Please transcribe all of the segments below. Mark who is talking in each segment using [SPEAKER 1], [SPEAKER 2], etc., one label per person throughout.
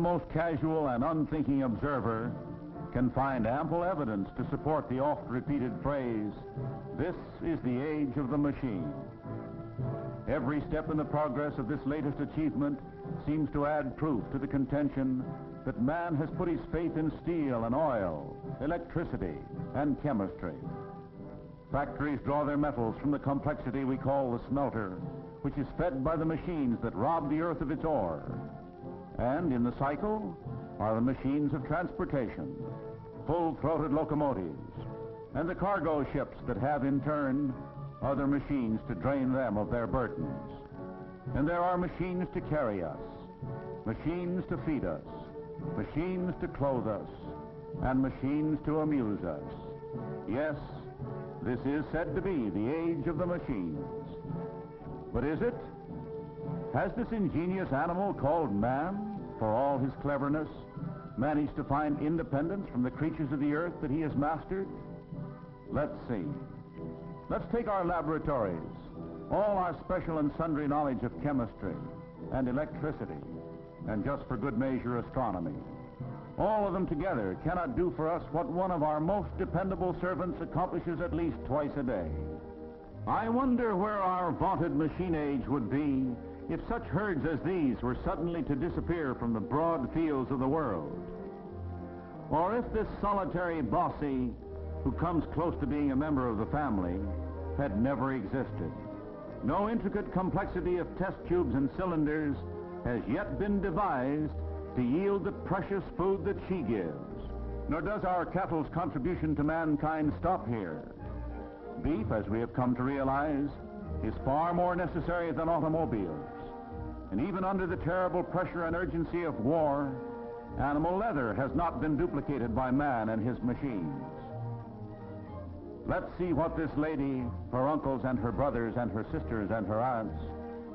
[SPEAKER 1] most casual and unthinking observer can find ample evidence to support the oft-repeated phrase, "This is the age of the machine." Every step in the progress of this latest achievement seems to add proof to the contention that man has put his faith in steel and oil, electricity and chemistry. Factories draw their metals from the complexity we call the smelter, which is fed by the machines that rob the earth of its ore. And in the cycle are the machines of transportation, full-throated locomotives, and the cargo ships that have in turn other machines to drain them of their burdens. And there are machines to carry us, machines to feed us, machines to clothe us, and machines to amuse us. Yes, this is said to be the age of the machines. But is it? Has this ingenious animal called man, for all his cleverness, managed to find independence from the creatures of the earth that he has mastered? Let's see. Let's take our laboratories, all our special and sundry knowledge of chemistry and electricity, and just for good measure, astronomy. All of them together cannot do for us what one of our most dependable servants accomplishes at least twice a day. I wonder where our vaunted machine age would be if such herds as these were suddenly to disappear from the broad fields of the world. Or if this solitary bossy, who comes close to being a member of the family, had never existed. No intricate complexity of test tubes and cylinders has yet been devised to yield the precious food that she gives. Nor does our cattle's contribution to mankind stop here. Beef, as we have come to realize, is far more necessary than automobiles. And even under the terrible pressure and urgency of war, animal leather has not been duplicated by man and his machines. Let's see what this lady, her uncles and her brothers and her sisters and her aunts,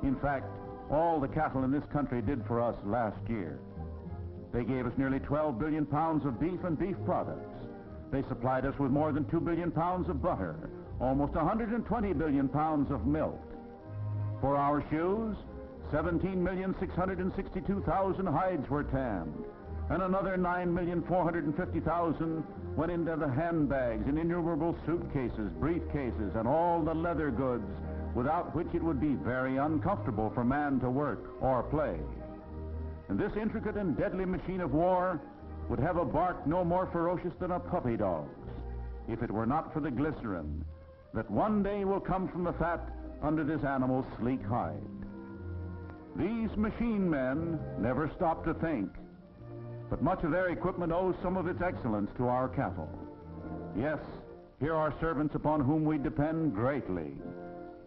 [SPEAKER 1] in fact, all the cattle in this country did for us last year. They gave us nearly 12 billion pounds of beef and beef products. They supplied us with more than 2 billion pounds of butter, almost 120 billion pounds of milk. For our shoes, 17,662,000 hides were tanned, and another 9,450,000 went into the handbags and innumerable suitcases, briefcases, and all the leather goods without which it would be very uncomfortable for man to work or play. And this intricate and deadly machine of war would have a bark no more ferocious than a puppy dog's, if it were not for the glycerin that one day will come from the fat under this animal's sleek hide. These machine men never stop to think, but much of their equipment owes some of its excellence to our cattle. Yes, here are servants upon whom we depend greatly,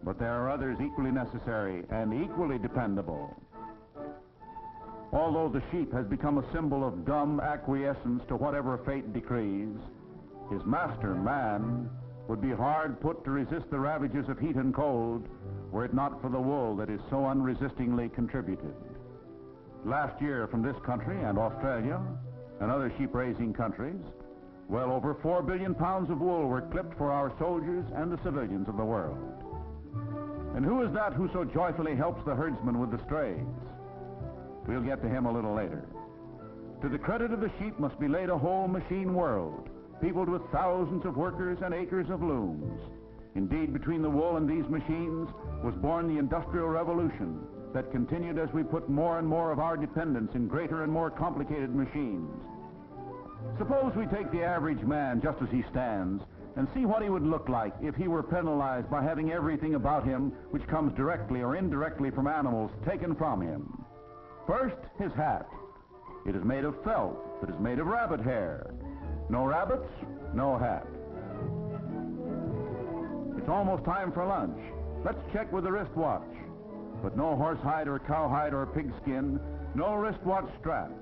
[SPEAKER 1] but there are others equally necessary and equally dependable. Although the sheep has become a symbol of dumb acquiescence to whatever fate decrees, his master, man, would be hard put to resist the ravages of heat and cold were it not for the wool that is so unresistingly contributed. Last year from this country and Australia and other sheep-raising countries, well over 4 billion pounds of wool were clipped for our soldiers and the civilians of the world. And who is that who so joyfully helps the herdsman with the strays? We'll get to him a little later. To the credit of the sheep must be laid a whole machine world, peopled with thousands of workers and acres of looms. Indeed, between the wool and these machines was born the Industrial Revolution that continued as we put more and more of our dependence in greater and more complicated machines. Suppose we take the average man just as he stands and see what he would look like if he were penalized by having everything about him which comes directly or indirectly from animals taken from him. First, his hat. It is made of felt that is made of rabbit hair. No rabbits, no hat. It's almost time for lunch. Let's check with the wristwatch. But no horsehide or cowhide or pigskin, no wristwatch strap.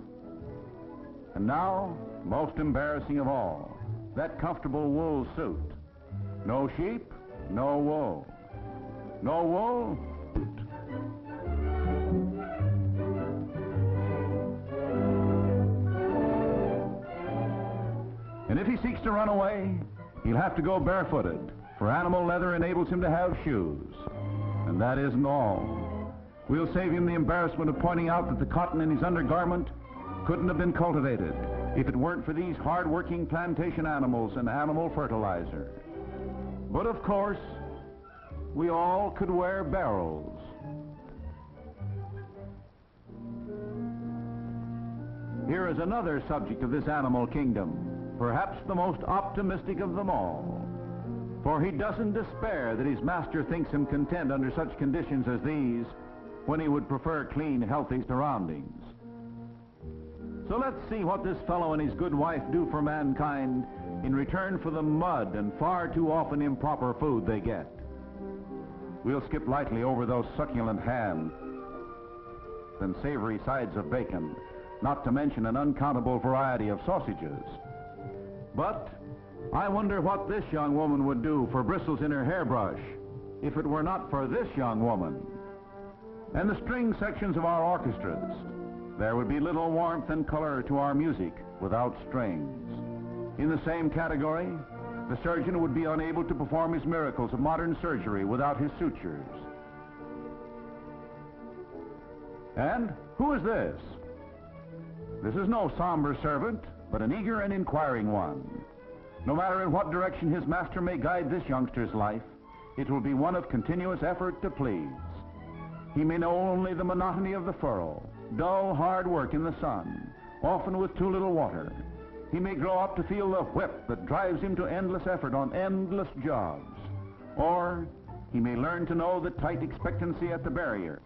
[SPEAKER 1] And now, most embarrassing of all, that comfortable wool suit. No sheep, no wool. No wool, suit. And if he seeks to run away, he'll have to go barefooted, for animal leather enables him to have shoes. And that isn't all. We'll save him the embarrassment of pointing out that the cotton in his undergarment couldn't have been cultivated if it weren't for these hard-working plantation animals and animal fertilizer. But of course, we all could wear barrels. Here is another subject of this animal kingdom, perhaps the most optimistic of them all. For he doesn't despair that his master thinks him content under such conditions as these, when he would prefer clean, healthy surroundings. So let's see what this fellow and his good wife do for mankind in return for the mud and far too often improper food they get. We'll skip lightly over those succulent hams and savory sides of bacon, not to mention an uncountable variety of sausages. But I wonder what this young woman would do for bristles in her hairbrush if it were not for this young woman. And the string sections of our orchestras. There would be little warmth and color to our music without strings. In the same category, the surgeon would be unable to perform his miracles of modern surgery without his sutures. And who is this? This is no somber servant, but an eager and inquiring one. No matter in what direction his master may guide this youngster's life, it will be one of continuous effort to please. He may know only the monotony of the furrow, dull, hard work in the sun, often with too little water. He may grow up to feel the whip that drives him to endless effort on endless jobs. Or he may learn to know the tight expectancy at the barrier,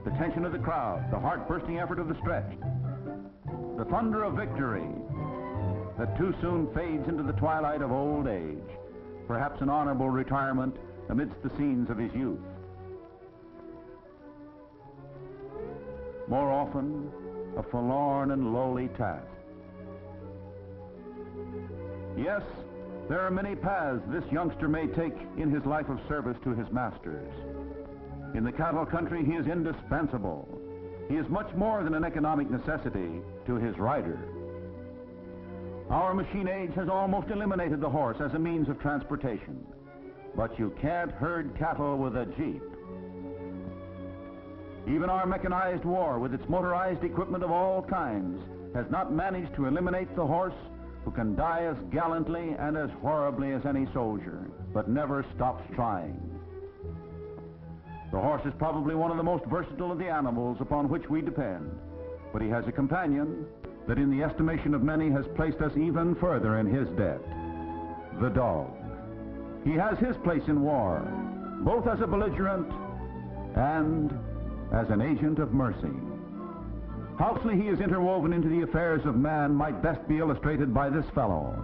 [SPEAKER 1] the tension of the crowd, the heart-bursting effort of the stretch, the thunder of victory that too soon fades into the twilight of old age, perhaps an honorable retirement amidst the scenes of his youth. More often, a forlorn and lowly task. Yes, there are many paths this youngster may take in his life of service to his masters. In the cattle country, he is indispensable. He is much more than an economic necessity to his rider. Our machine age has almost eliminated the horse as a means of transportation. But you can't herd cattle with a jeep. Even our mechanized war, with its motorized equipment of all kinds, has not managed to eliminate the horse, who can die as gallantly and as horribly as any soldier, but never stops trying. The horse is probably one of the most versatile of the animals upon which we depend, but he has a companion that in the estimation of many has placed us even further in his debt: the dog. He has his place in war, both as a belligerent and as an agent of mercy. How closely he is interwoven into the affairs of man might best be illustrated by this fellow.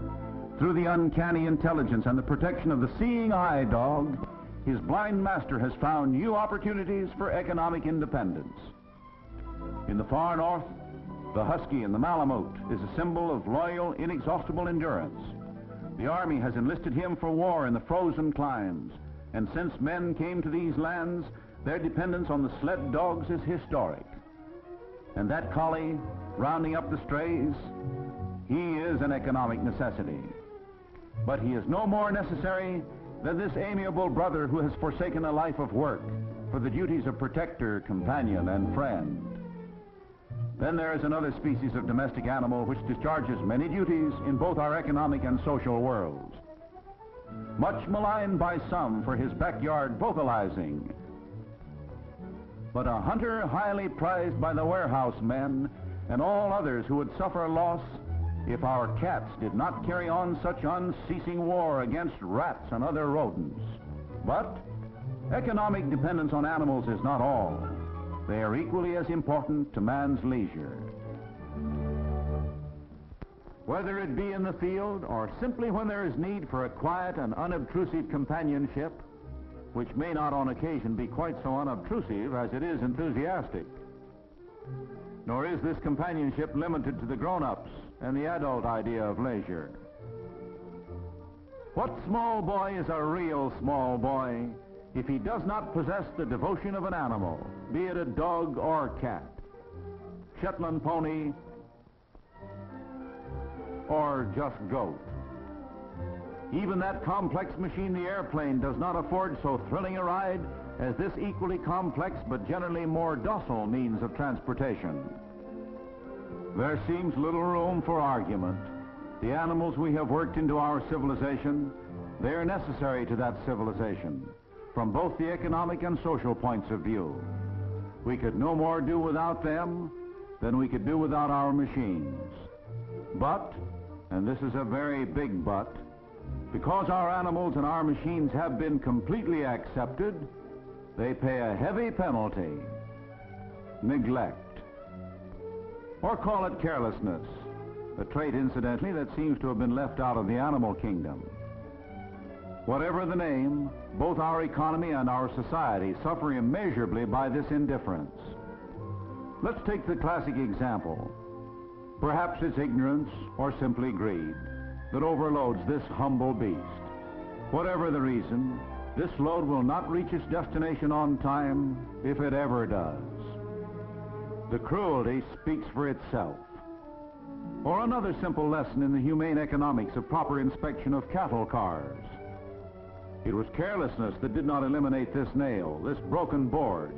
[SPEAKER 1] Through the uncanny intelligence and the protection of the seeing eye dog, his blind master has found new opportunities for economic independence. In the far north, the husky and the malamute is a symbol of loyal, inexhaustible endurance. The army has enlisted him for war in the frozen climes, and since men came to these lands, their dependence on the sled dogs is historic. And that collie, rounding up the strays, he is an economic necessity. But he is no more necessary than this amiable brother who has forsaken a life of work for the duties of protector, companion, and friend. Then there is another species of domestic animal which discharges many duties in both our economic and social worlds. Much maligned by some for his backyard vocalizing, but a hunter highly prized by the warehouse men and all others who would suffer loss if our cats did not carry on such unceasing war against rats and other rodents. But economic dependence on animals is not all. They are equally as important to man's leisure. Whether it be in the field or simply when there is need for a quiet and unobtrusive companionship, which may not on occasion be quite so unobtrusive as it is enthusiastic. Nor is this companionship limited to the grown-ups and the adult idea of leisure. What small boy is a real small boy if he does not possess the devotion of an animal, be it a dog or cat, Shetland pony, or just goat? Even that complex machine, the airplane, does not afford so thrilling a ride as this equally complex but generally more docile means of transportation. There seems little room for argument. The animals we have worked into our civilization, they are necessary to that civilization, from both the economic and social points of view. We could no more do without them than we could do without our machines. But, and this is a very big but, because our animals and our machines have been completely accepted, they pay a heavy penalty: neglect. Or call it carelessness, a trait, incidentally, that seems to have been left out of the animal kingdom. Whatever the name, both our economy and our society suffer immeasurably by this indifference. Let's take the classic example. Perhaps it's ignorance or simply greed that overloads this humble beast. Whatever the reason, this load will not reach its destination on time if it ever does. The cruelty speaks for itself. Or another simple lesson in the humane economics of proper inspection of cattle cars. It was carelessness that did not eliminate this nail, this broken board,